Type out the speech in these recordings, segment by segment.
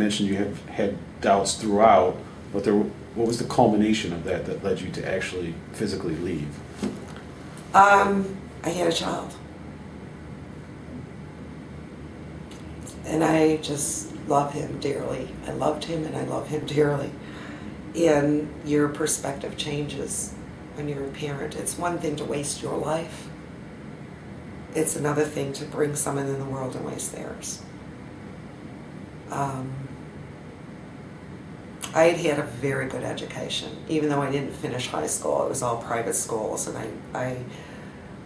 mentioned you have had doubts throughout, but what was the culmination of that led you to actually physically leave? I had a child. And I just love him dearly. I loved him and I love him dearly. And your perspective changes when you're a parent. It's one thing to waste your life. It's another thing to bring someone in the world and waste theirs. I had a very good education. Even though I didn't finish high school, it was all private schools, and I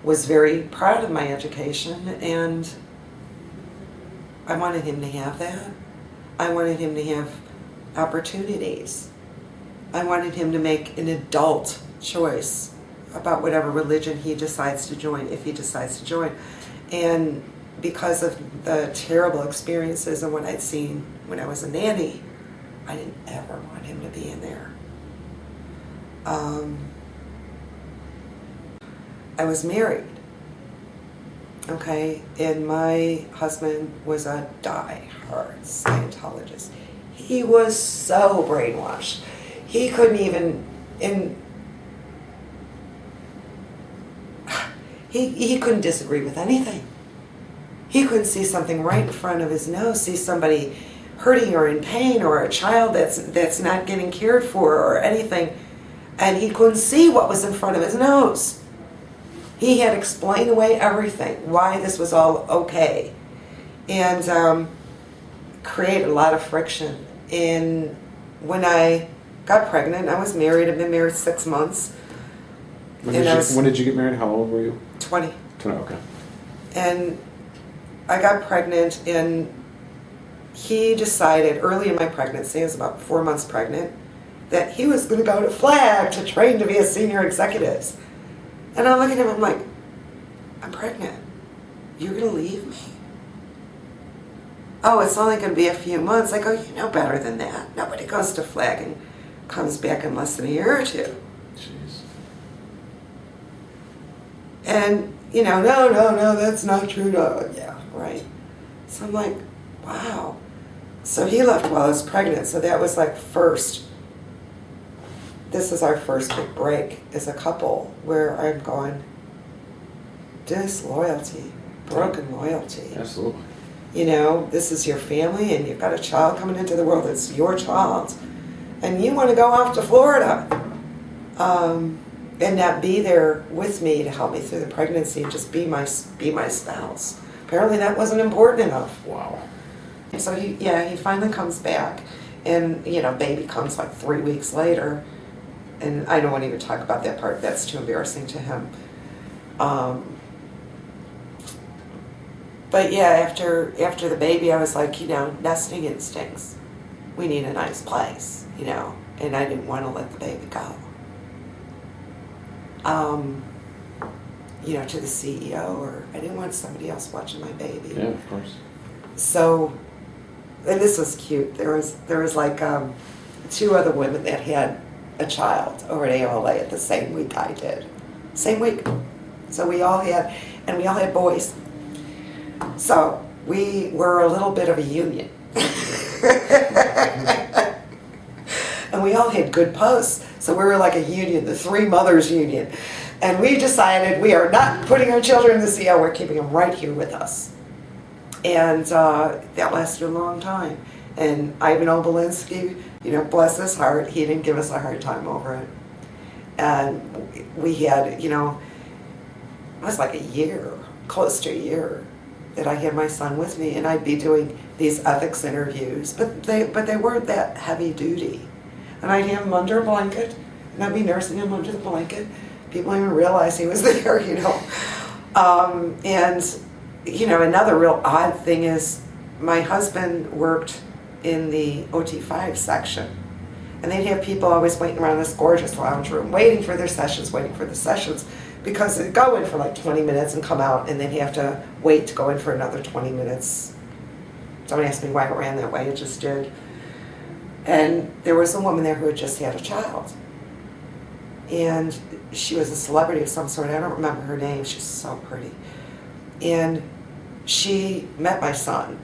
was very proud of my education, and I wanted him to have that. I wanted him to have opportunities. I wanted him to make an adult choice about whatever religion he decides to join, if he decides to join. And because of the terrible experiences and what I'd seen when I was a nanny, I didn't ever want him to be in there. I was married, okay, and my husband was a die-hard Scientologist. He was so brainwashed. He couldn't even, he couldn't disagree with anything. He couldn't see something right in front of his nose, see somebody hurting or in pain, or a child that's not getting cared for or anything, and he couldn't see what was in front of his nose. He had explained away everything, why this was all okay, and created a lot of friction. And when I got pregnant, I was married. I've been married 6 months. When did you get married? How old were you? 20. 20, okay. And I got pregnant, and he decided early in my pregnancy, I was about 4 months pregnant, that he was going to go to Flag to train to be a senior executive. And I look at him, I'm like, I'm pregnant. You're going to leave me? Oh, it's only going to be a few months. I go, you know better than that. Nobody goes to Flag and comes back in less than a year or two. Jeez. And, you know, no, that's not true. No. Yeah, right. So I'm like, wow. So he left while I was pregnant. So that was like this is our first big break as a couple, where I'm going, disloyalty, broken loyalty. Absolutely. You know, this is your family, and you've got a child coming into the world that's your child, and you want to go off to Florida, and not be there with me to help me through the pregnancy, and just be my spouse. Apparently that wasn't important enough. Wow. So he finally comes back, and you know, baby comes like 3 weeks later, and I don't want to even talk about that part. That's too embarrassing to him. But yeah, after the baby, I was like, you know, nesting instincts. We need a nice place, you know, and I didn't want to let the baby go. You know, to the CEO, or I didn't want somebody else watching my baby. Yeah, of course. So, and this was cute. There was like 2 other women that had a child over at AOLA at the same week I did. Same week. So we all had boys. So we were a little bit of a union. And we all had good posts. So we were like a union, the 3 mothers union. And we decided we are not putting our children in the CO, we're keeping them right here with us. And that lasted a long time. And Ivan Obolensky, you know, bless his heart, he didn't give us a hard time over it. And we had, you know, it was like a year, close to a year, that I had my son with me, and I'd be doing these ethics interviews, but they weren't that heavy duty. And I'd have him under a blanket, and I'd be nursing him under the blanket. People didn't even realize he was there, you know. And, you know, another real odd thing is my husband worked in the OT5 section, and they'd have people always waiting around this gorgeous lounge room, waiting for the sessions, because they'd go in for like 20 minutes and come out, and they'd have to wait to go in for another 20 minutes. Don't ask me why it ran that way, it just did. And there was a woman there who had just had a child. And she was a celebrity of some sort. I don't remember her name. She's so pretty. And she met my son.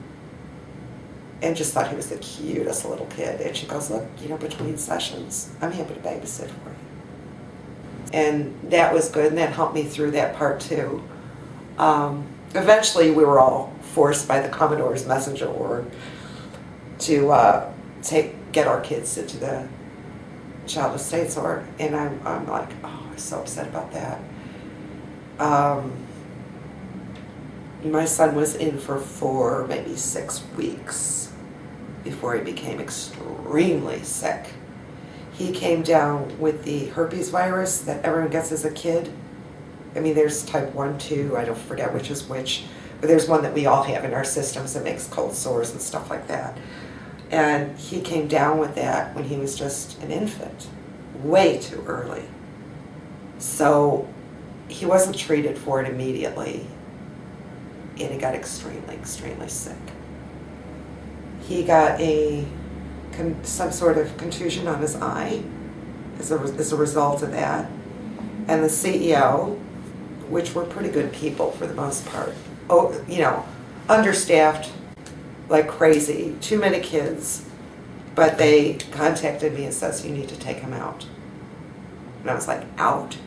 and just thought he was the cutest little kid. And she goes, look, between sessions, I'm happy to babysit for you. And that was good, and that helped me through that part too. Eventually, we were all forced by the Commodore's messenger board to get our kids into the child estates org, and I'm like, oh, I was so upset about that. My son was in for 4, maybe 6 weeks before he became extremely sick. He came down with the herpes virus that everyone gets as a kid. I mean, there's type 1, 2, I don't forget which is which, but there's one that we all have in our systems that makes cold sores and stuff like that. And he came down with that when he was just an infant, way too early. So he wasn't treated for it immediately, and he got extremely, extremely sick. He got some sort of contusion on his eye as a result of that. And the CEO, which were pretty good people for the most part, understaffed like crazy, too many kids, but they contacted me and says, you need to take him out. And I was like, out?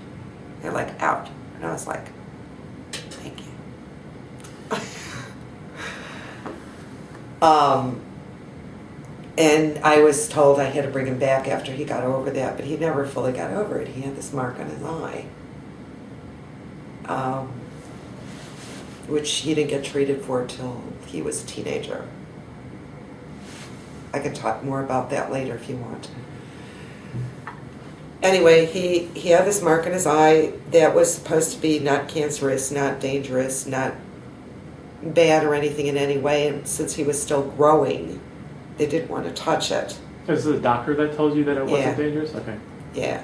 They're like, out. And I was like, thank you. And I was told I had to bring him back after he got over that, but he never fully got over it. He had this mark on his eye, which he didn't get treated for till he was a teenager. I can talk more about that later if you want. Anyway, he had this mark on his eye that was supposed to be not cancerous, not dangerous, not bad or anything in any way, and since he was still growing, they didn't want to touch it. Is it the doctor that told you that it wasn't dangerous? Okay. Yeah.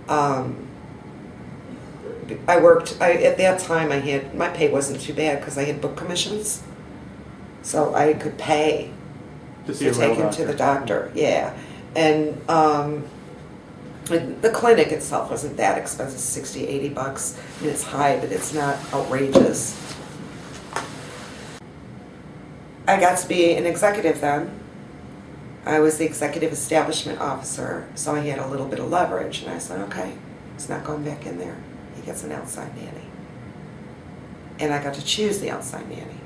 At that time my pay wasn't too bad because I had book commissions. So I could pay to take him to the doctor. Yeah. And the clinic itself wasn't that expensive, $60, $80. I mean, it's high, but it's not outrageous. I got to be an executive then. I was the executive establishment officer, so I had a little bit of leverage, and I said, okay, he's not going back in there. He gets an outside nanny. And I got to choose the outside nanny.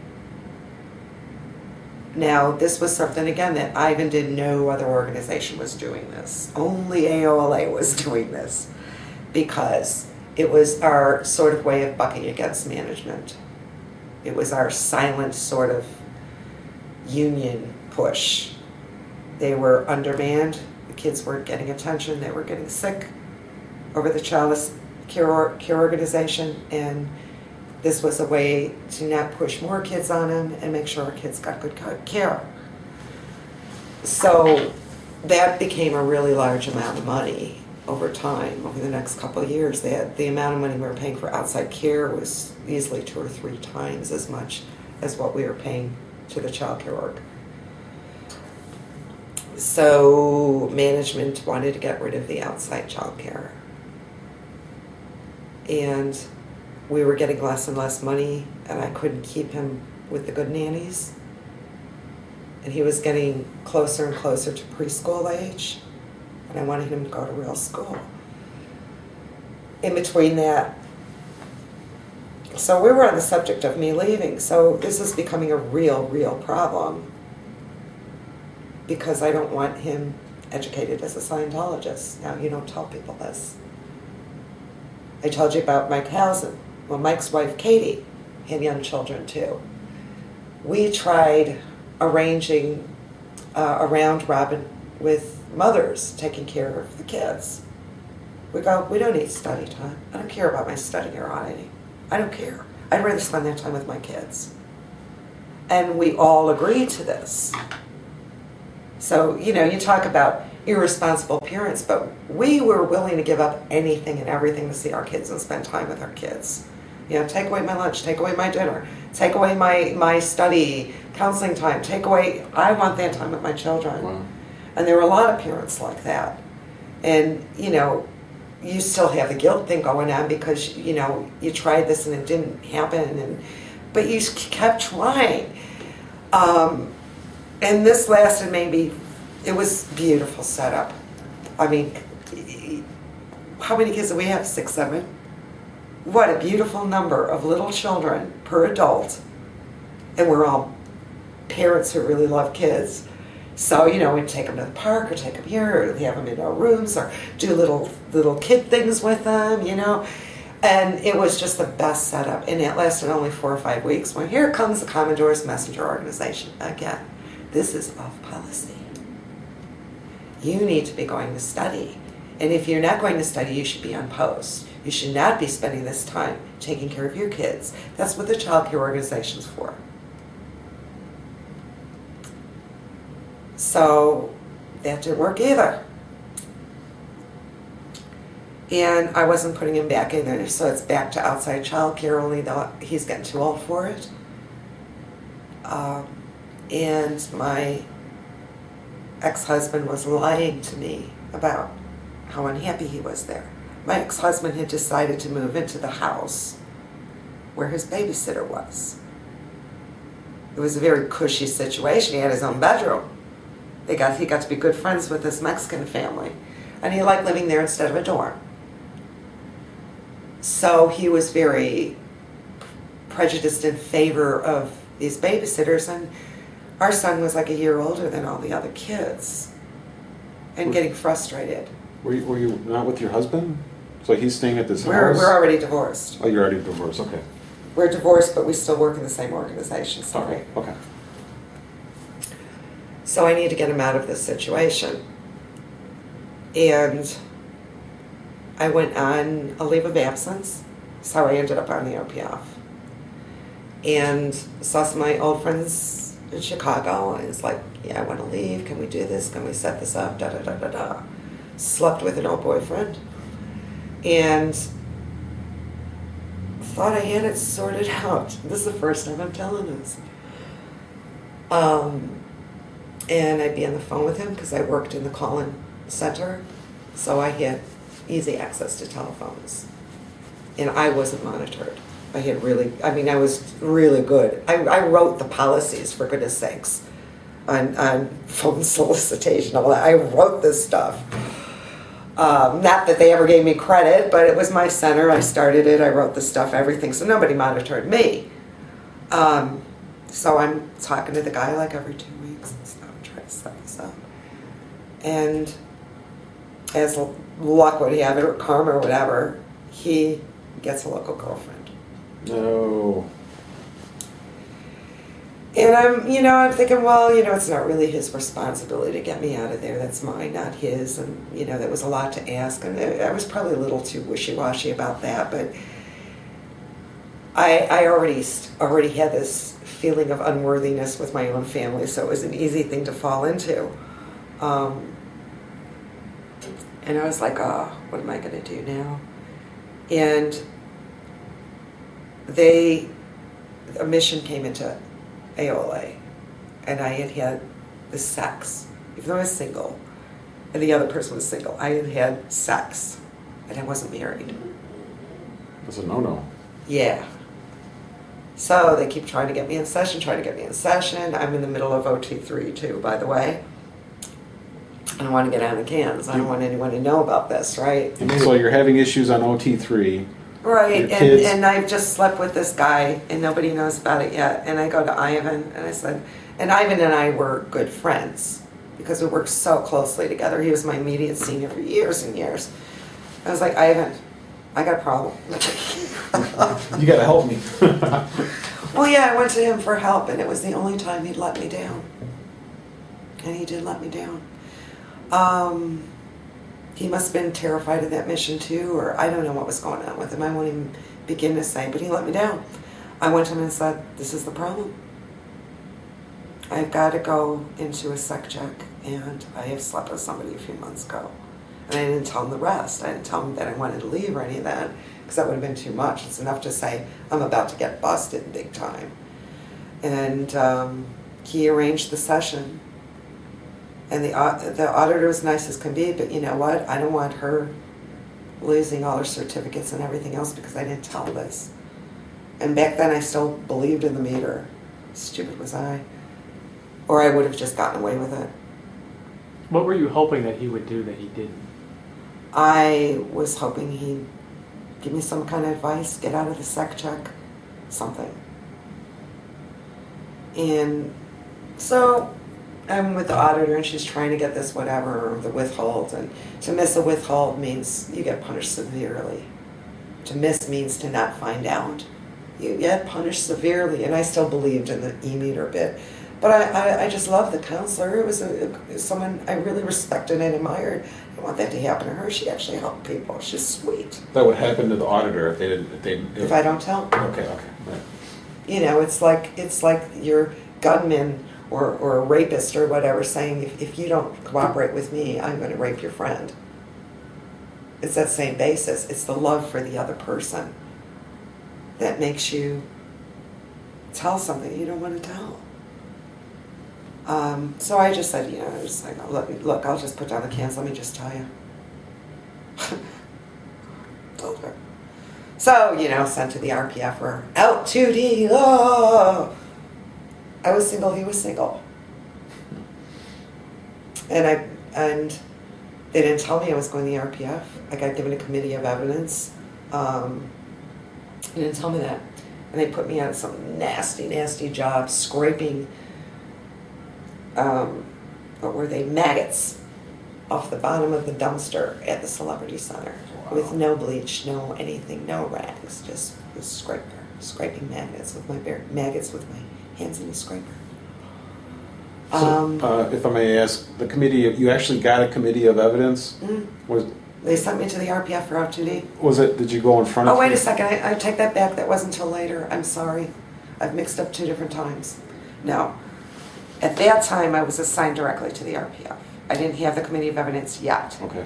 Now, this was something, again, that Ivan didn't know other organization was doing this. Only AOLA was doing this because it was our sort of way of bucking against management. It was our silent sort of union push. They were undermanned. The kids weren't getting attention. They were getting sick over the child care organization, and this was a way to not push more kids on them and make sure our kids got good care. So that became a really large amount of money over time. Over the next couple of years, the amount of money we were paying for outside care was easily 2 or 3 times as much as what we were paying to the child care org. So management wanted to get rid of the outside child care. And we were getting less and less money, and I couldn't keep him with the good nannies. And he was getting closer and closer to preschool age, and I wanted him to go to real school. In between that, so we were on the subject of me leaving, so this is becoming a real problem because I don't want him educated as a Scientologist. Now, you don't tell people this. I told you about Mike Housen. Well, Mike's wife, Katie, had young children too. We tried arranging a round robin with mothers taking care of the kids. We go, we don't need study time. I don't care about my studying or auditing. I don't care. I'd rather spend that time with my kids. And we all agreed to this. So, you talk about irresponsible parents, but we were willing to give up anything and everything to see our kids and spend time with our kids. Take away my lunch, take away my dinner, take away my study, counseling time, I want that time with my children. Wow. And there were a lot of parents like that. And, you still have the guilt thing going on because, you tried this and it didn't happen, but you kept trying. And this lasted maybe, it was beautiful setup. I mean, how many kids do we have? 6, 7? What a beautiful number of little children per adult. And we're all parents who really love kids. So, you know, we'd take them to the park or take them here or have them in our rooms or do little kid things with them, you know. And it was just the best setup. And it lasted only 4 or 5 weeks. Well, here comes the Commodore's Messenger Organization again. This is off policy. You need to be going to study. And if you're not going to study, you should be on post. You should not be spending this time taking care of your kids. That's what the child care organization's for. So that didn't work either. And I wasn't putting him back in there, so it's back to outside child care, only though he's getting too old for it. And my ex-husband was lying to me about how unhappy he was there. My ex-husband had decided to move into the house where his babysitter was. It was a very cushy situation. He had his own bedroom. He got to be good friends with this Mexican family. And he liked living there instead of a dorm. So he was very prejudiced in favor of these babysitters. And our son was like a year older than all the other kids and getting frustrated. Were you not with your husband? So he's staying at this We're house? already divorced. Oh, you're already divorced, okay. We're divorced, but we still work in the same organization, sorry. Okay. So I need to get him out of this situation. And I went on a leave of absence. That's how I ended up on the RPF. And saw some of my old friends in Chicago, and it's like, yeah, I want to leave. Can we do this? Can we set this up? Da da da da da. Slept with an old boyfriend. And thought I had it sorted out. This is the first time I'm telling this. And I'd be on the phone with him because I worked in the call-in center, so I had easy access to telephones. And I wasn't monitored. I was really good. I wrote the policies, for goodness sakes, on phone solicitation. All that. I wrote this stuff. Not that they ever gave me credit, but it was my center. I started it. I wrote the stuff, everything. So nobody monitored me. So I'm talking to the guy like every 2 weeks and stuff, trying to set this up. And as luck would have it, or karma or whatever, he gets a local girlfriend. No. And I'm thinking, well, it's not really his responsibility to get me out of there. That's mine, not his. And, that was a lot to ask. And I was probably a little too wishy-washy about that. But I already had this feeling of unworthiness with my own family, so it was an easy thing to fall into. And I was like, oh, what am I going to do now? And a mission came into AOLA, and I had the sex, even though I was single, and the other person was single. I had sex, and I wasn't married. That's a no-no. Yeah. So they keep trying to get me in session. I'm in the middle of OT3 too, by the way. I don't want to get out of cans. I don't want anyone to know about this, right? So you're having issues on OT3. Right, Your kids. and I've just slept with this guy, and nobody knows about it yet. And I go to Ivan, and I said, and Ivan and I were good friends because we worked so closely together. He was my immediate senior for years and years. I was like, Ivan, I got a problem. You gotta help me. Well, yeah, I went to him for help, and it was the only time he'd let me down. And he did let me down. He must have been terrified of that mission too, or I don't know what was going on with him. I won't even begin to say, but he let me down. I went to him and said, this is the problem. I've got to go into a sec check, and I have slept with somebody a few months ago. And I didn't tell him the rest. I didn't tell him that I wanted to leave or any of that, because that would have been too much. It's enough to say, I'm about to get busted big time. And he arranged the session. And the auditor was nice as can be, but you know what? I don't want her losing all her certificates and everything else because I didn't tell this. And back then I still believed in the meter. Stupid was I. or I would have just gotten away with it. What were you hoping that he would do that he didn't? I was hoping he'd give me some kind of advice, get out of the sec check, something. And so I'm with the auditor and she's trying to get this whatever, the withhold. And to miss a withhold means you get punished severely. To miss means to not find out. You get punished severely. And I still believed in the e-meter bit. But I just love the counselor. It was someone I really respected and admired. I don't want that to happen to her. She actually helped people. She's sweet. That would happen to the auditor if they didn't. If I don't tell. Okay. Right. You know, it's like your gunman or a rapist or whatever saying, if you don't cooperate with me, I'm going to rape your friend. It's that same basis. It's the love for the other person that makes you tell something you don't want to tell. So I just said, I was like, look, I'll just put down the cans. Let me just tell you. Told her. So, sent to the RPF or out 2D. Oh! I was single, he was single. And they didn't tell me I was going to the RPF. I got given a committee of evidence. They didn't tell me that. And they put me on some nasty, nasty job scraping, what were they, maggots off the bottom of the dumpster at the Celebrity Center. Wow. With no bleach, no anything, no rags, just a scraper, scraping maggots with my hands in a scraper. So, if I may ask, the committee, you actually got a committee of evidence? Mm-hmm. They sent me to the RPF for OTD. Did you go in front of? Oh, wait a second, I take that back, that wasn't until later, I'm sorry. I've mixed up 2 different times. No. At that time, I was assigned directly to the RPF. I didn't have the committee of evidence yet. Okay.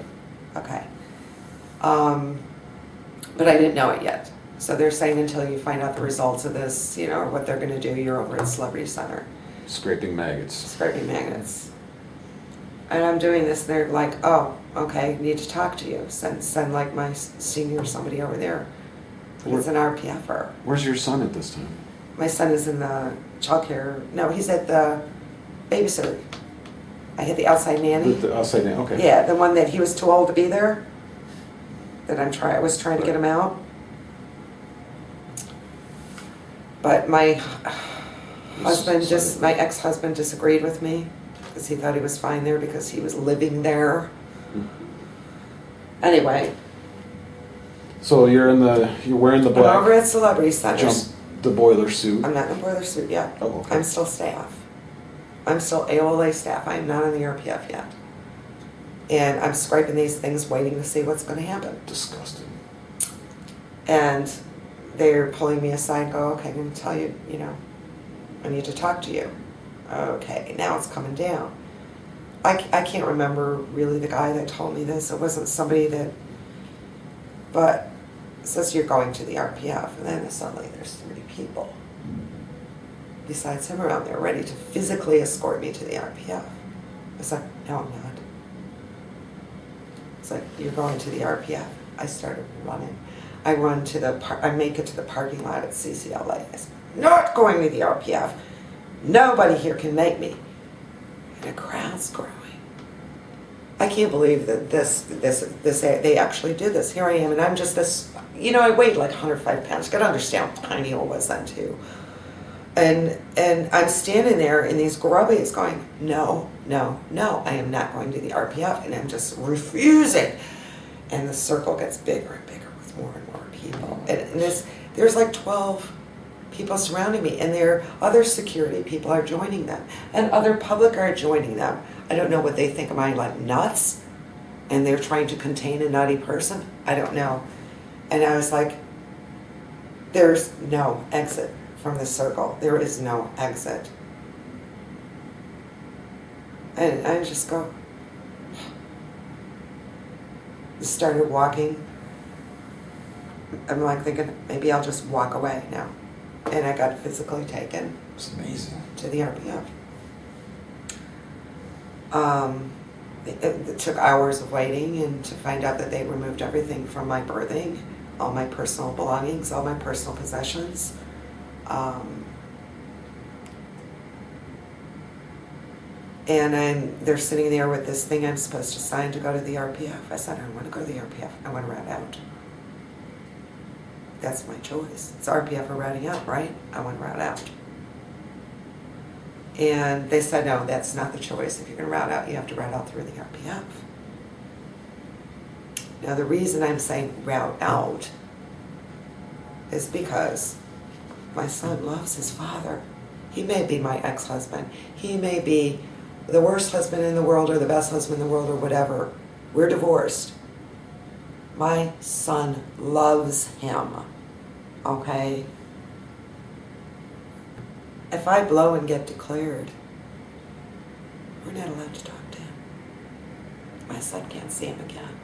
But I didn't know it yet. So they're saying until you find out the results of this, or what they're going to do, you're over at Celebrity Center. Scraping maggots. Scraping maggots. And I'm doing this, they're like, oh, okay, need to talk to you. Send like my senior or somebody over there. He's an RPFer. Where's your son at this time? My son is in the childcare. No, he's at the babysitter. I had the outside nanny. The outside nanny, okay. Yeah, the one that he was too old to be there. That I was trying to get him out. But my ex-husband disagreed with me because he thought he was fine there because he was living there. Mm-hmm. Anyway. So you're wearing the black. I'm over at Celebrity Center. The boiler suit. I'm not in the boiler suit yet. Oh, okay. I'm still staff. I'm still AOLA staff. I'm not on the RPF yet. And I'm scraping these things waiting to see what's going to happen. Disgusting. And they're pulling me aside and go, okay, I'm going to tell you, I need to talk to you. Okay, now it's coming down. I can't remember really the guy that told me this. It wasn't somebody but it says you're going to the RPF. And then suddenly there's 3 people besides him around there ready to physically escort me to the RPF. I said, no, I'm not. It's like, you're going to the RPF. I started running. I make it to the parking lot at CCLA. I said, not going to the RPF. Nobody here can make me. And a crowd's growing. I can't believe that they actually did this. Here I am, and I'm just this, I weighed like 105 pounds. You gotta understand how tiny I was then too. And I'm standing there in these grubbies going, no, I am not going to the RPF. And I'm just refusing. And the circle gets bigger and bigger with more and more people. And there's like 12 people surrounding me. And other security people are joining them. And other public are joining them. I don't know what they think. Am I like nuts? And they're trying to contain a nutty person? I don't know. And I was like, there's no exit from the circle. There is no exit. And I just go, started walking. I'm like thinking, maybe I'll just walk away now. And I got physically taken. It's amazing. To the RPF. It took hours of waiting and to find out that they removed everything from my birthing, all my personal belongings, all my personal possessions. And they're sitting there with this thing I'm supposed to sign to go to the RPF. I said, I don't want to go to the RPF. I want to rat out. That's my choice. It's RPF or ratting out, right? I want to rat out. And they said, no, that's not the choice. If you're going to rat out, you have to rat out through the RPF. Now, the reason I'm saying route out is because my son loves his father. He may be my ex-husband. He may be the worst husband in the world or the best husband in the world or whatever. We're divorced. My son loves him, okay? If I blow and get declared, we're not allowed to talk to him. My son can't see him again.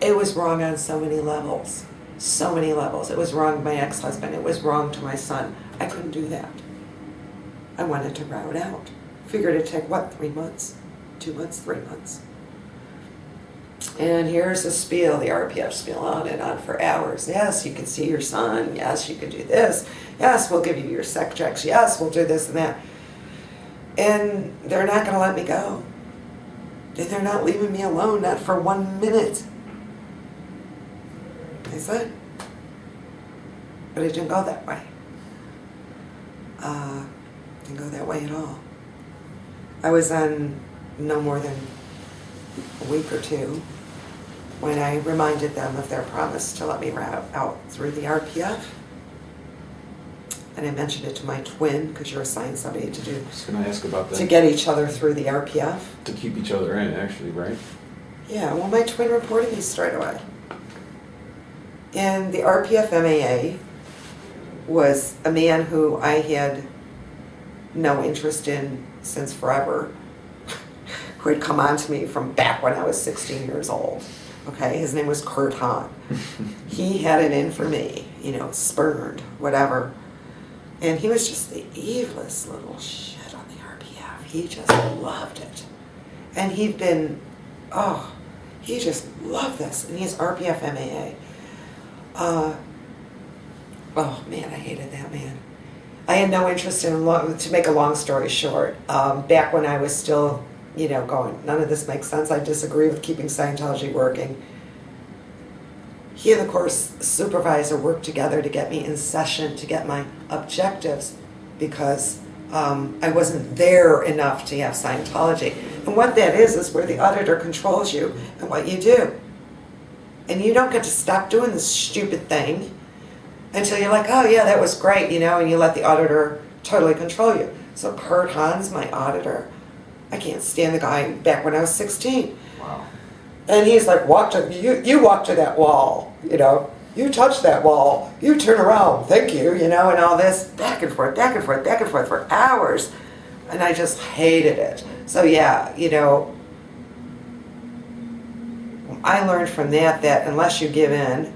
It was wrong on so many levels. So many levels. It was wrong to my ex-husband. It was wrong to my son. I couldn't do that. I wanted to route out. Figured it'd take, 3 months? 2 months, 3 months. And here's the spiel, the RPF spiel, on and on for hours. Yes, you can see your son. Yes, you can do this. Yes, we'll give you your sec checks. Yes, we'll do this and that. And they're not going to let me go. And they're not leaving me alone, not for 1 minute. They said. But it didn't go that way. Didn't go that way at all. I was on no more than a week or two when I reminded them of their promise to let me route out through the RPF. And I mentioned it to my twin, because you're assigned somebody to do, I was going to ask about that. to get each other through the RPF. To keep each other in, actually, right? Yeah, well, my twin reported me straight away. And the RPF MAA was a man who I had no interest in since forever, who had come on to me from back when I was 16 years old. Okay, his name was Kurt Hahn. He had it in for me, spurned, whatever. And he was just the evilest little shit on the RPF. He just loved it. And he'd been, he just loved this. And he's RPF MAA. Oh man, I hated that man. I had no interest in, to make a long story short, back when I was still, going, none of this makes sense, I disagree with keeping Scientology working. He and the course supervisor worked together to get me in session, to get my objectives, because I wasn't there enough to have Scientology. And what that is where the auditor controls you and what you do. And you don't get to stop doing this stupid thing until you're like, oh yeah, that was great, and you let the auditor totally control you. So Kurt Hahn's my auditor. I can't stand the guy back when I was 16. Wow. And he's like, you walk to that wall, you touch that wall, you turn around, thank you, and all this, back and forth, back and forth, back and forth for hours. And I just hated it. So yeah, I learned from that unless you give in,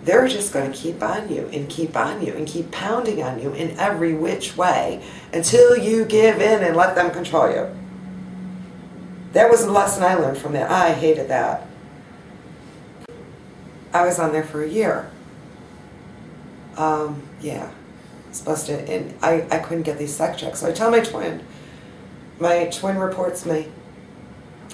they're just going to keep on you and keep on you and keep pounding on you in every which way until you give in and let them control you. That was the lesson I learned from that. I hated that. I was on there for a year. Yeah. Supposed to, and I couldn't get these sec checks. So I tell my twin. My twin reports me.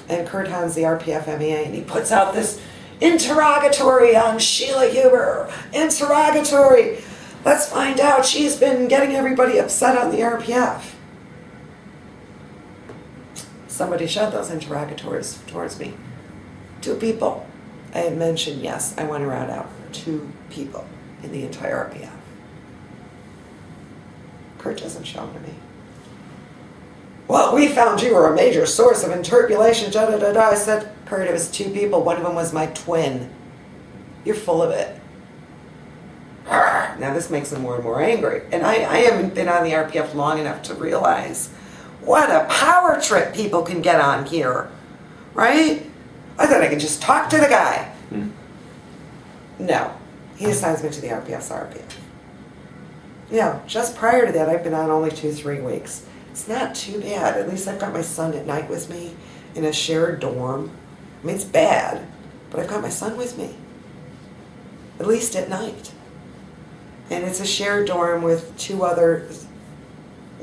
And Kurt Hahn's the RPF MEA, and he puts out this interrogatory on Sheila Huber. Interrogatory. Let's find out. She's been getting everybody upset on the RPF. Somebody showed those interrogatories towards me. 2 people. I had mentioned, yes, I want to route out 2 people in the entire RPF. Kurt doesn't show them to me. Well, we found you were a major source of interpolation, I said, Kurt, it was 2 people. One of them was my twin. You're full of it. Now this makes him more and more angry. And I haven't been on the RPF long enough to realize what a power trip people can get on here. Right? I thought I could just talk to the guy. No. He assigns me to the RPF's RPF. Just prior to that, I've been on only 2-3 weeks. It's not too bad. At least I've got my son at night with me in a shared dorm. I mean, it's bad, but I've got my son with me. At least at night. And it's a shared dorm with 2 other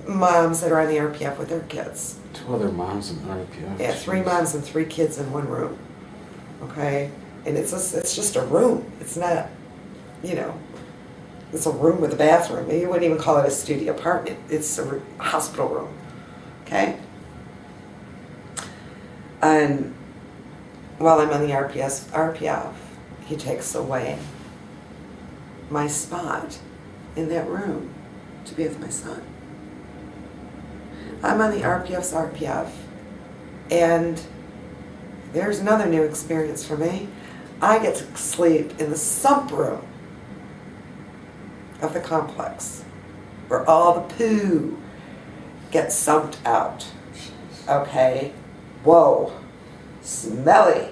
moms that are on the RPF with their kids. 2 other moms in RPF. Yeah, 3 moms and 3 kids in one room. Okay? And it's just a room. It's not, you know, it's a room with a bathroom. You wouldn't even call it a studio apartment. It's a hospital room. Okay? And while I'm on the RPF, he takes away my spot in that room to be with my son. I'm on the RPF's RPF, and there's another new experience for me. I get to sleep in the sump room of the complex, where all the poo gets sumped out. Okay? Whoa. Smelly.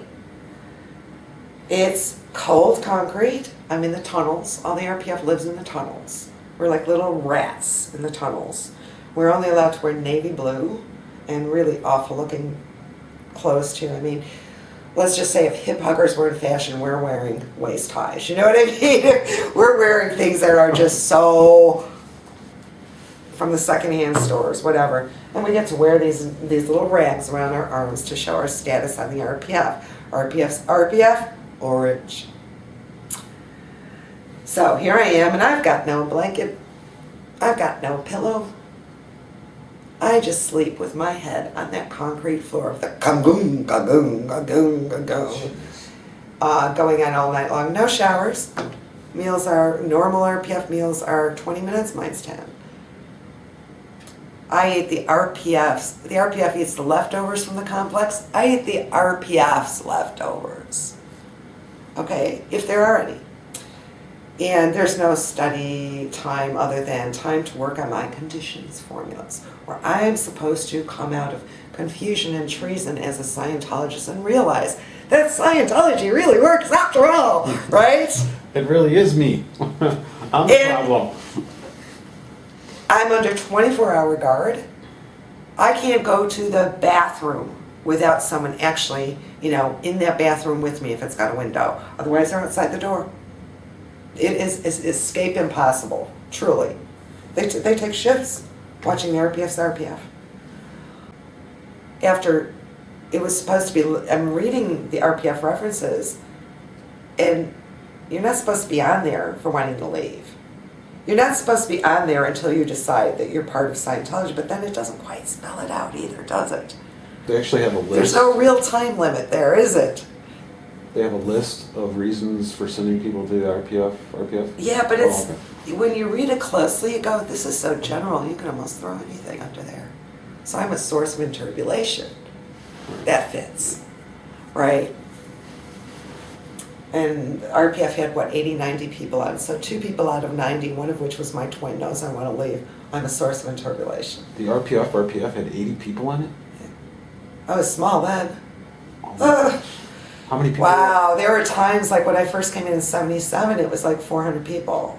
It's cold concrete. I'm in the tunnels. All the RPF lives in the tunnels. We're like little rats in the tunnels. We're only allowed to wear navy blue and really awful looking clothes too. I mean, let's just say if hip huggers were in fashion, we're wearing waist highs. You know what I mean? We're wearing things that are just so from the secondhand stores, whatever. And we get to wear these little rags around our arms to show our status on the RPF. RPF's RPF, orange. So here I am, and I've got no blanket. I've got no pillow. I just sleep with my head on that concrete floor of the gagoon, gagoon, gagoon, gagoon, going on all night long. No showers. Meals are, normal RPF meals are 20 minutes, mine's 10. I eat the RPF's. The RPF eats the leftovers from the complex. I eat the RPF's leftovers. Okay, if there are any. And there's no study time other than time to work on my conditions formulas, where I am supposed to come out of confusion and treason as a Scientologist and realize that Scientology really works after all, right? It really is me. I'm the problem. I'm under 24-hour guard. I can't go to the bathroom without someone actually, you know, in that bathroom with me if it's got a window. Otherwise, they're outside the door. It is escape impossible, truly. They take shifts watching the RPF's RPF. After it was supposed to be, I'm reading the RPF references, and you're not supposed to be on there for wanting to leave. You're not supposed to be on there until you decide that you're part of Scientology, but then it doesn't quite spell it out either, does it? They actually have a list. There's no real time limit there, is it? They have a list of reasons for sending people to the RPF. Yeah, but it's, okay. when you read it closely, you go, this is so general, you can almost throw anything under there. So I'm a source of interpolation. That fits, right? And RPF had, what, 80, 90 people on it. So 2 people out of 90, one of which was my twin, knows I want to leave. I'm a source of interpolation. The RPF had 80 people on it? Yeah. I was small then. How many people? Wow, there were times like when I first came in 77, it was like 400 people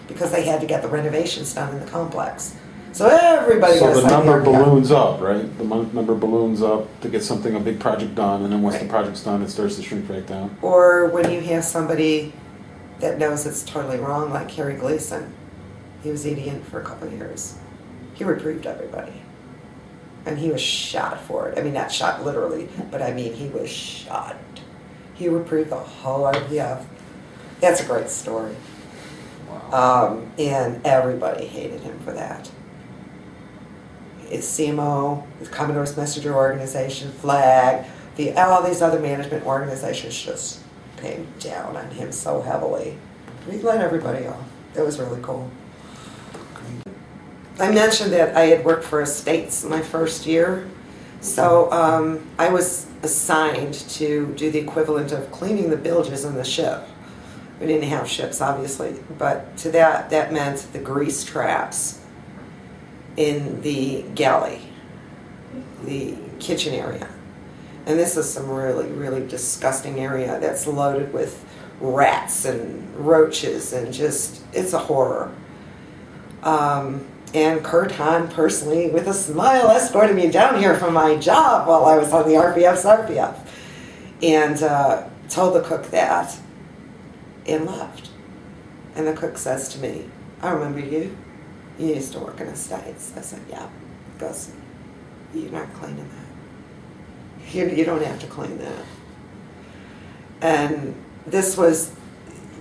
because they had to get the renovations done in the complex. So everybody So got the assigned number the RPF. balloons up, right? The number balloons up to get something, a big project done, and then once the Right. project's done, it starts to shrink back down. Or when you have somebody that knows it's totally wrong, like Kerry Gleason. He was EDN for a couple of years. He reprieved everybody. And he was shot for it. I mean, not shot literally, but I mean, he was shot. He reprieved the whole RPF. That's a great story. Wow. And everybody hated him for that. His CMO, his Commodore's Messenger Organization, Flag, all these other management organizations just came down on him so heavily. He let everybody off. That was really cool. I mentioned that I had worked for estates my first year. So I was assigned to do the equivalent of cleaning the bilges in the ship. We didn't have ships, obviously, but to that meant the grease traps in the galley, the kitchen area. And this is some really, really disgusting area that's loaded with rats and roaches and just, it's a horror. And Kurt Hahn personally, with a smile, escorted me down here from my job while I was on the RPF's RPF. And told the cook that and left. And the cook says to me, I remember you. You used to work in the States. I said, yeah. He goes, you're not cleaning that. You don't have to clean that. And this was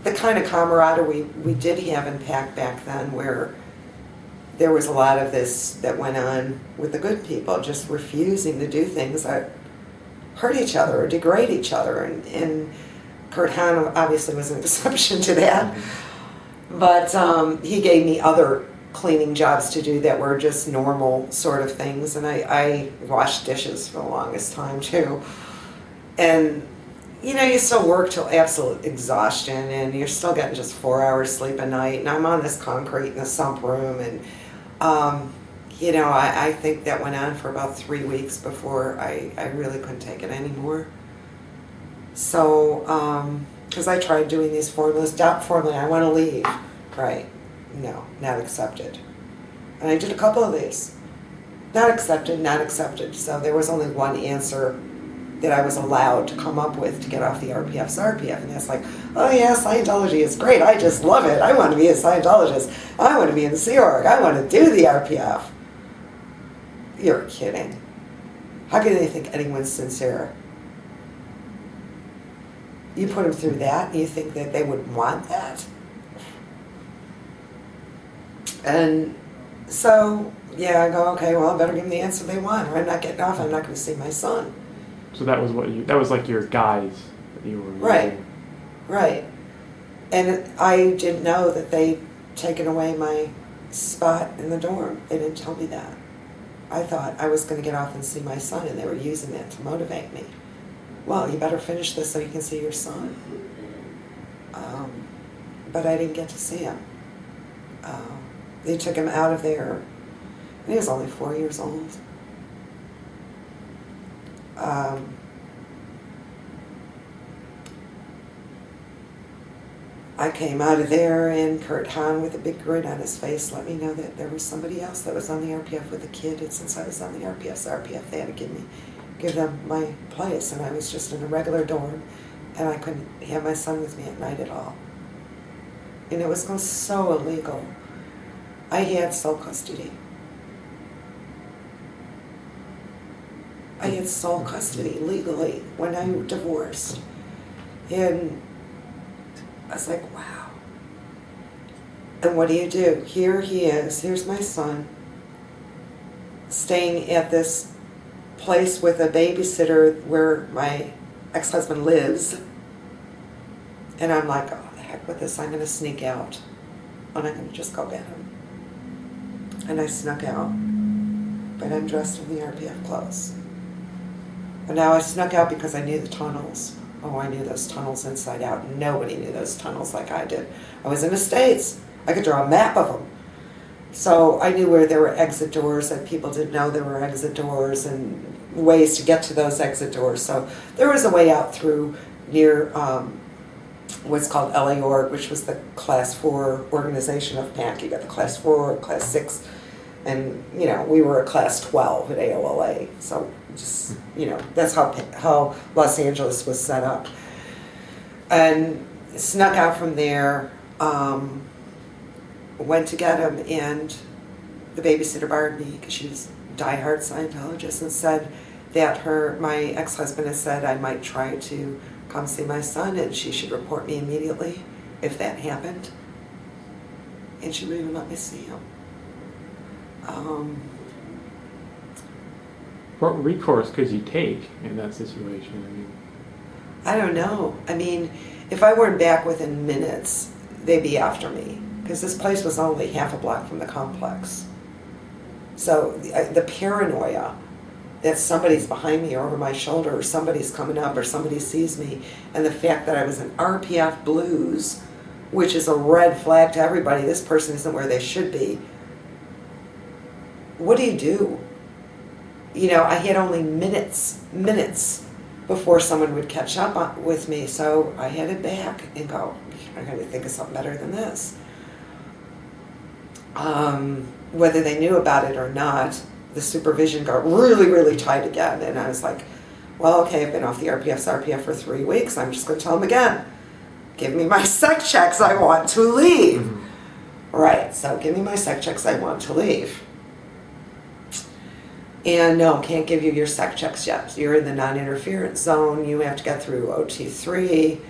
the kind of camaraderie we did have in PAC back then, where there was a lot of this that went on with the good people, just refusing to do things that hurt each other or degrade each other. And Kurt Hahn obviously was an exception to that. But he gave me other cleaning jobs to do that were just normal sort of things. And I washed dishes for the longest time too. And you still work till absolute exhaustion, and you're still getting just 4 hours sleep a night. And I'm on this concrete in the sump room, and I think that went on for about 3 weeks before I really couldn't take it anymore. So, because I tried doing these formulas, DOT formula, I want to leave. Right. No, not accepted. And I did a couple of these. Not accepted, not accepted. So there was only one answer that I was allowed to come up with to get off the RPF's RPF. And that's like, oh yeah, Scientology is great. I just love it. I want to be a Scientologist. I want to be in the Sea Org. I want to do the RPF. You're kidding. How can they think anyone's sincere? You put them through that and you think that they would want that? And so, yeah, I go, okay, well, I better give them the answer they want, or I'm not getting off. I'm not going to see my son. So that was like your guise that you were Right, using. right. And I didn't know that they'd taken away my spot in the dorm. They didn't tell me that. I thought I was going to get off and see my son, and they were using that to motivate me. Well, you better finish this so you can see your son. But I didn't get to see him. They took him out of there. He was only 4 years old. I came out of there, and Kurt Hahn, with a big grin on his face, let me know that there was somebody else that was on the RPF with a kid, and since I was on the RPF's RPF, they had to give them my place, and I was just in a regular dorm, and I couldn't have my son with me at night at all. And it was so illegal. I had sole custody. I had sole custody legally when I divorced. And I was like, wow. And what do? Here he is, here's my son, staying at this place with a babysitter where my ex-husband lives. And I'm like, oh, the heck with this, I'm going to sneak out. And I'm going to just go get him. And I snuck out. But I'm dressed in the RPF clothes. And now I snuck out because I knew the tunnels. Oh, I knew those tunnels inside out. Nobody knew those tunnels like I did. I was in the States. I could draw a map of them. So I knew where there were exit doors, and people didn't know there were exit doors, and ways to get to those exit doors. So there was a way out through near what's called LA Org, which was the Class 4 organization of PAC. You got the Class 4, Class 6, and we were a Class 12 at AOLA. So just that's how Los Angeles was set up. And snuck out from there. Went to get him, and the babysitter barred me because she was a diehard Scientologist, and said that my ex-husband had said I might try to come see my son, and she should report me immediately if that happened. And she wouldn't even let me see him. What recourse could you take in that situation? I don't know. I mean, if I weren't back within minutes, they'd be after me, because this place was only half a block from the complex. So the paranoia that somebody's behind me or over my shoulder, or somebody's coming up, or somebody sees me, and the fact that I was in RPF Blues, which is a red flag to everybody. This person isn't where they should be. What do? I had only minutes before someone would catch up with me, so I headed back and go, I gotta think of something better than this. Whether they knew about it or not, the supervision got really, really tight again, and I was like, well, okay, I've been off the RPF for 3 weeks, I'm just gonna tell them again. give me my sec checks, I want to leave. Mm-hmm. Right, so give me my sec checks, I want to leave. And no, can't give you your sec checks yet. You're in the non-interference zone. You have to get through OT3.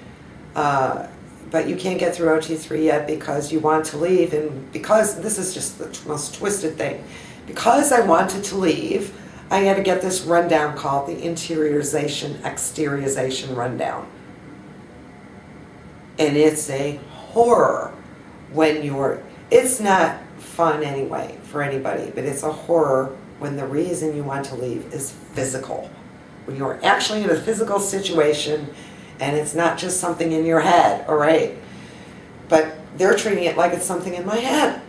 But you can't get through OT3 yet because you want to leave. And because this is just the most twisted thing. Because I wanted to leave, I had to get this rundown called the exteriorization rundown. And it's a horror when it's not fun anyway for anybody, but it's a horror when the reason you want to leave is physical. When you're actually in a physical situation and it's not just something in your head, all right? But they're treating it like it's something in my head.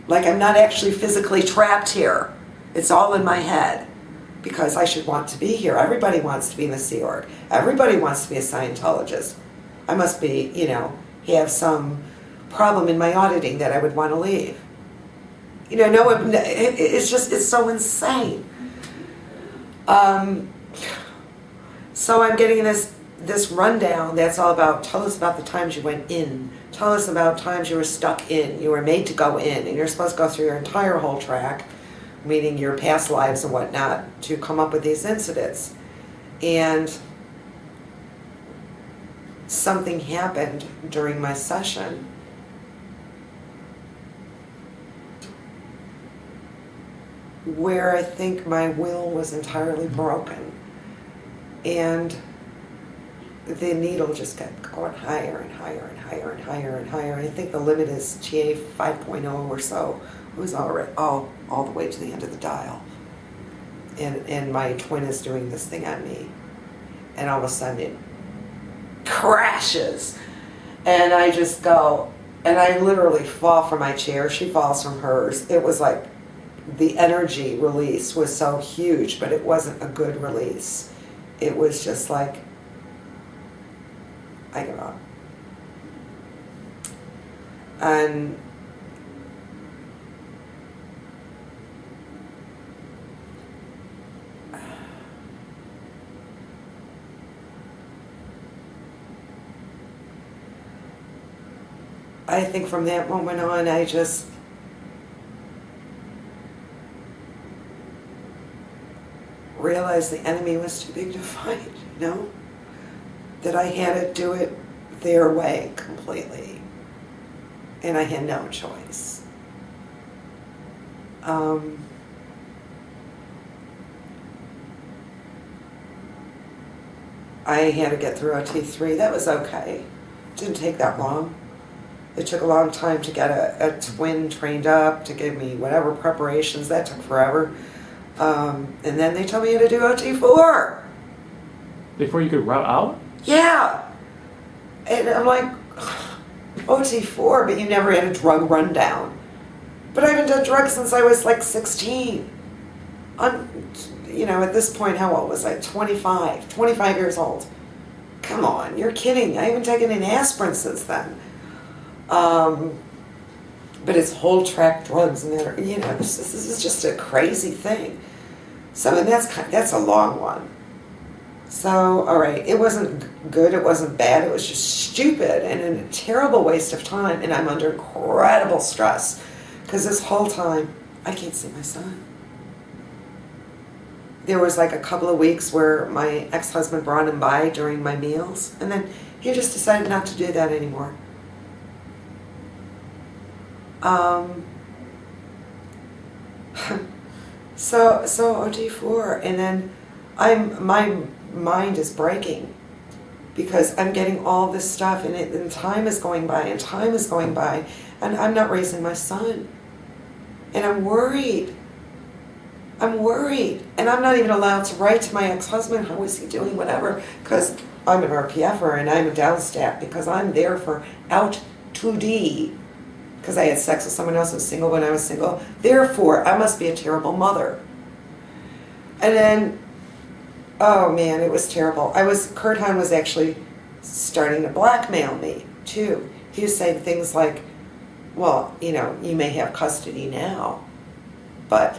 Like I'm not actually physically trapped here. It's all in my head because I should want to be here. Everybody wants to be in the Sea Org. Everybody wants to be a Scientologist. I must be, have some problem in my auditing that I would want to leave. It's so insane. So I'm getting this rundown that's all about, tell us about the times you went in. Tell us about times you were stuck in. You were made to go in, and you're supposed to go through your entire whole track, meaning your past lives and whatnot, to come up with these incidents. And something happened during my session where I think my will was entirely broken. And the needle just kept going higher and higher and higher and higher and higher. And I think the limit is TA 5.0 or so. It was already all the way to the end of the dial. And my twin is doing this thing on me. And all of a sudden it crashes. And I just go, and I literally fall from my chair. She falls from hers. It was like the energy release was so huge, but it wasn't a good release. It was just like, I give up. And I think from that moment on, I just realized the enemy was too big to fight, that I had to do it their way completely, and I had no choice. I had to get through OT3. That was okay. Didn't take that long. It took a long time to get a twin trained up, to give me whatever preparations. That took forever. And then they told me to do OT4. Before you could route out? Yeah. And I'm like, OT4, but you never had a drug rundown. But I haven't done drugs since I was like 16. At this point, how old was I? 25 years old. Come on, you're kidding. I haven't taken an aspirin since then. But it's whole track drugs, and this is just a crazy thing. So, and that's a long one. So, all right, it wasn't good, it wasn't bad, it was just stupid and a terrible waste of time, and I'm under incredible stress because this whole time I can't see my son. There was like a couple of weeks where my ex-husband brought him by during my meals, and then he just decided not to do that anymore. So OT4, and then my mind is breaking because I'm getting all this stuff, and time is going by, and I'm not raising my son, and I'm worried, and I'm not even allowed to write to my ex-husband, how is he doing, whatever, because I'm an RPF'er and I'm a downstat because I'm there for out 2D. Because I had sex with someone else who was single when I was single. Therefore, I must be a terrible mother. And then, oh man, it was terrible. Kurt Hahn was actually starting to blackmail me, too. He was saying things like, well, you may have custody now, but,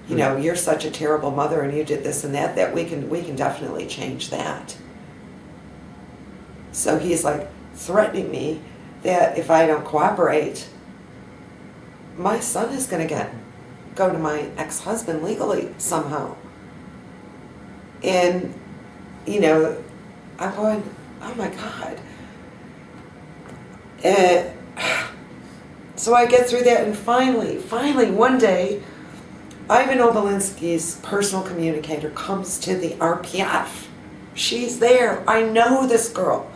you're such a terrible mother and you did this and that we can definitely change that. So he's like threatening me that if I don't cooperate, my son is going to go to my ex-husband legally somehow. And, you know, I'm going, oh my God. And so I get through that, and finally, one day, Ivan Obolensky's personal communicator comes to the RPF. She's there. I know this girl.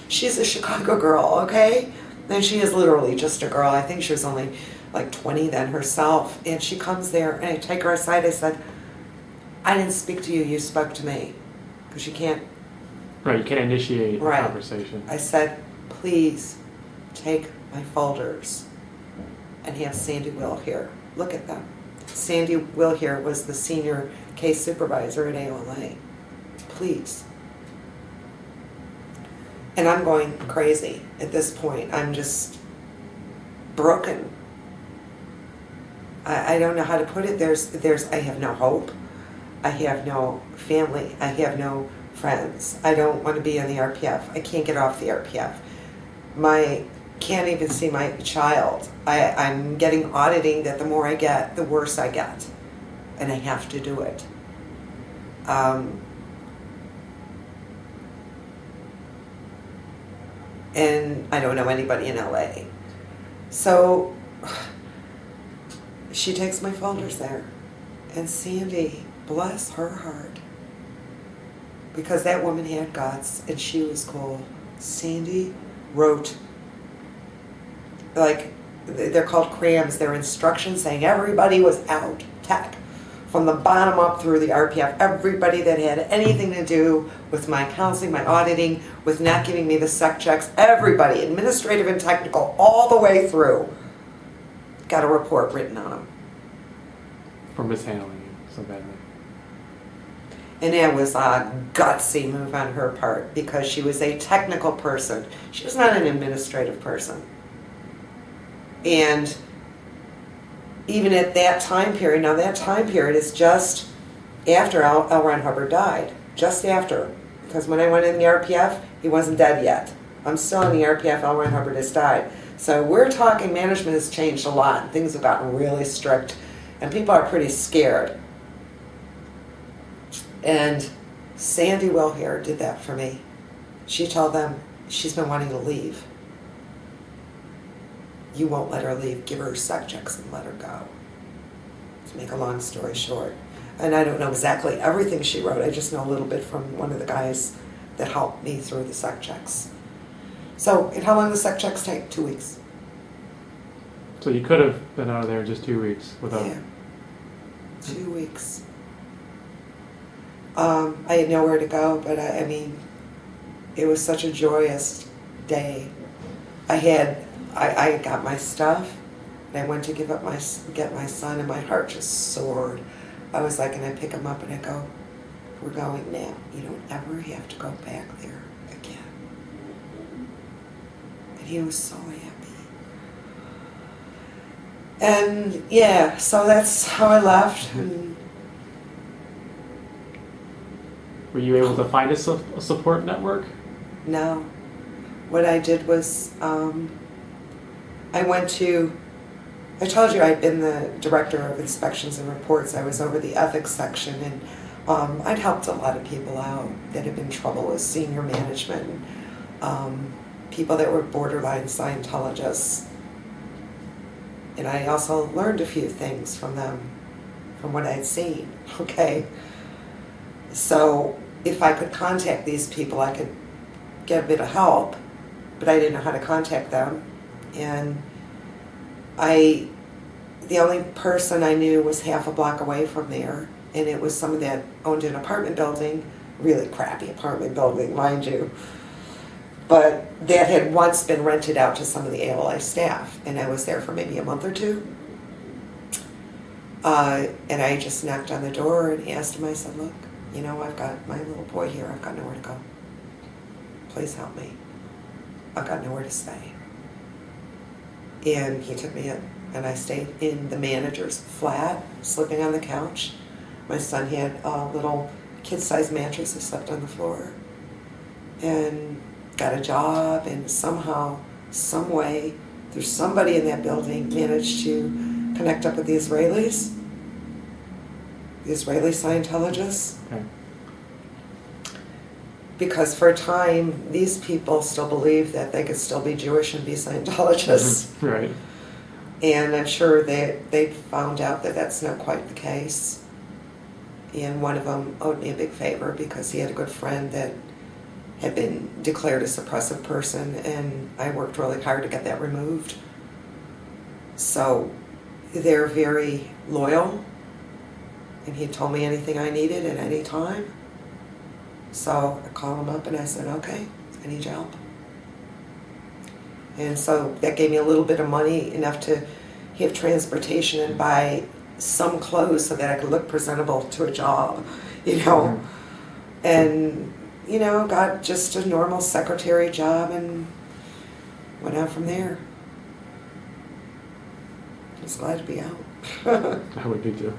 She's a Chicago girl, okay? And she is literally just a girl. I think she was only like 20 then herself. And she comes there, and I take her aside. I said, I didn't speak to you. You spoke to me. Because you can't. Right, you can't initiate a Right. conversation. I said, please take my folders and have Sandy Will here. Look at them. Sandy Will here was the senior case supervisor at AOLA. Please. And I'm going crazy at this point. I'm just broken. I don't know how to put it. I have no hope. I have no family. I have no friends. I don't want to be in the RPF. I can't get off the RPF. Can't even see my child. I'm getting auditing that the more I get, the worse I get. And I have to do it. And I don't know anybody in LA. So she takes my folders there. And Sandy, bless her heart, because that woman had guts and she was cool. Sandy wrote, like, they're called crayons, they're instructions saying everybody was out, tech, from the bottom up through the RPF, everybody that had anything to do with my counseling, my auditing, with not giving me the sec checks, everybody, administrative and technical, all the way through, got a report written on them. For mishandling you so badly. And it was a gutsy move on her part, because she was a technical person. She was not an administrative person. And even at that time period, now that time period is just after L. Ron Hubbard died. Just after. Because when I went in the RPF, he wasn't dead yet. I'm still in the RPF, L. Ron Hubbard has died. So we're talking, management has changed a lot. Things have gotten really strict. And people are pretty scared. And Sandy Will here did that for me. She told them she's been wanting to leave. You won't let her leave. Give her sec checks and let her go. To make a long story short. And I don't know exactly everything she wrote. I just know a little bit from one of the guys that helped me through the sec checks. So, and how long do the sec checks take? 2 weeks. So you could have been out of there in just 2 weeks without... Yeah. 2 weeks. I had nowhere to go, but I mean, it was such a joyous day. I got my stuff, and I went to get my son, and my heart just soared. I was like, and I pick him up, and I go, we're going now. You don't ever have to go back there again. And he was so happy. And yeah, so that's how I left. And were you able to find a support network? no. What I did was, I told you I'd been the director of inspections and reports. I was over the ethics section, and I'd helped a lot of people out that had been in trouble with senior management, people that were borderline Scientologists. And I also learned a few things from them, from what I'd seen, okay? So if I could contact these people, I could get a bit of help, but I didn't know how to contact them. And the only person I knew was half a block away from there, and it was someone that owned an apartment building, really crappy apartment building, mind you, but that had once been rented out to some of the AOLA staff, and I was there for maybe a month or two. And I just knocked on the door and asked him, I said, look, you know, I've got my little boy here, I've got nowhere to go. Please help me. I've got nowhere to stay. And he took me in, and I stayed in the manager's flat, sleeping on the couch. My son had a little kid-sized mattress. I slept on the floor. And got a job, and somehow, some way, there's somebody in that building managed to connect up with the Israeli Scientologists. Okay. Because for a time, these people still believed that they could still be Jewish and be Scientologists. Right. And I'm sure they found out that that's not quite the case. And one of them owed me a big favor because he had a good friend that had been declared a suppressive person, and I worked really hard to get that removed. So they're very loyal, and he told me anything I needed at any time. So I called him up and I said, okay, I need your help. And so that gave me a little bit of money, enough to have transportation and buy some clothes so that I could look presentable to a job, you know. And, you know, got just a normal secretary job and went out from there. I was glad to be out. I would be too.